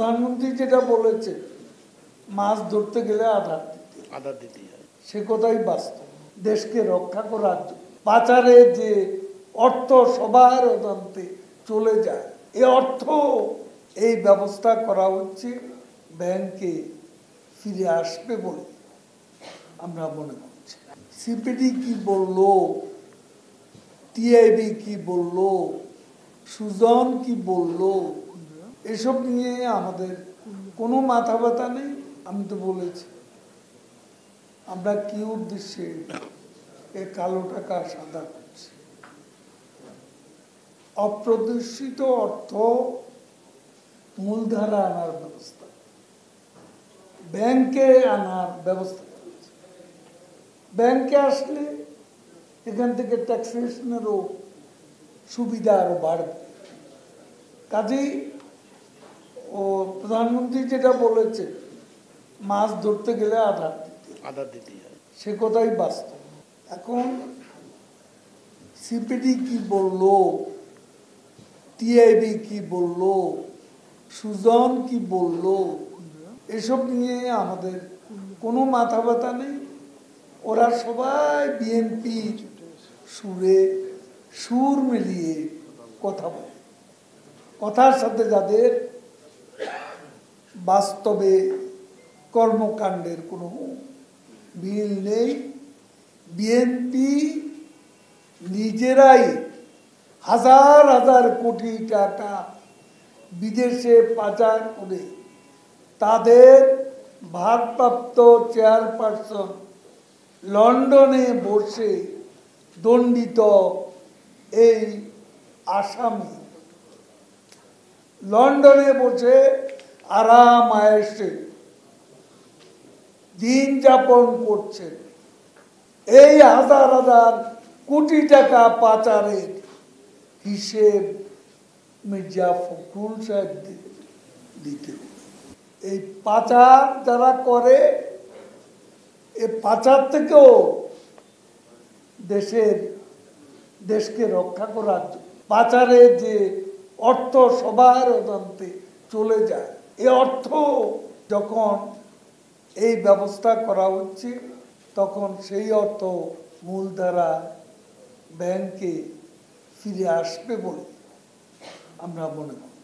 প্রধানমন্ত্রী যেটা বলেছে, মাছ ধরতে গেলে আধার দিতে হয়, সে কথাই বাস্তব। দেশকে রক্ষা করার জন্য পাচারে যে অর্থ সবার অজান্তে চলে যায়, এই অর্থ এই ব্যবস্থা করা হচ্ছে ব্যাংকে ফিরে আসবে বলে আমরা মনে করছি। সিপিডি কি বললো, টিআইবি কি বললো, সুজন কি বললো, এসব নিয়ে আমাদের কোনো মাথা ব্যথা নেই। আমি তো বলেছি আমরা কি উদ্দেশ্যে এ কালো টাকা সাদা করছি। অপ্রদর্শিত অর্থ মূলধারা আনার ব্যবস্থা, ব্যাংকে আনার ব্যবস্থা করেছে। ব্যাংকে আসলে এখান থেকে ট্যাক্সেশনেরও সুবিধা আরো বাড়বে। কাজেই প্রধানমন্ত্রী যেটা বলেছে, মাছ ধরতে গেলে আধার দিতে হয়, সে কথাই বাস্তব। এখন সিপিডি কি বললো, টিআইবি কি বললো, সুজন কি বললো, এসব নিয়ে আমাদের কোনো মাথা ব্যথা নেই। ওরা সবাই বিএনপি সুরে সুর মিলিয়ে কথা বলে, কথার সাথে যাদের বাস্তবে কর্মকাণ্ডের কোনো মিল নেই। বিএনপি নিজেরাই হাজার হাজার কোটি টাকা বিদেশে পাচার করে তাদের ভারপ্রাপ্ত চেয়ারপারসন লন্ডনে বসে দণ্ডিত এই আসামি লন্ডনে বসে আরাম আয়েশে দিন যাপন করছে। এই হাজার হাজার কোটি টাকা পাচারের হিসেব মির্জা ফখরুল সাহেব দিতে। এই পাচার যারা করে, এই পাচার থেকেও দেশকে রক্ষা করার জন্য পাচারে যে অর্থ সবার অজান্তে চলে যায়, এই অর্থ যখন এই ব্যবস্থা করা হচ্ছে তখন সেই অর্থ মূলধারা ব্যাংকে ফিরে আসবে বলে আমরা মনে করি।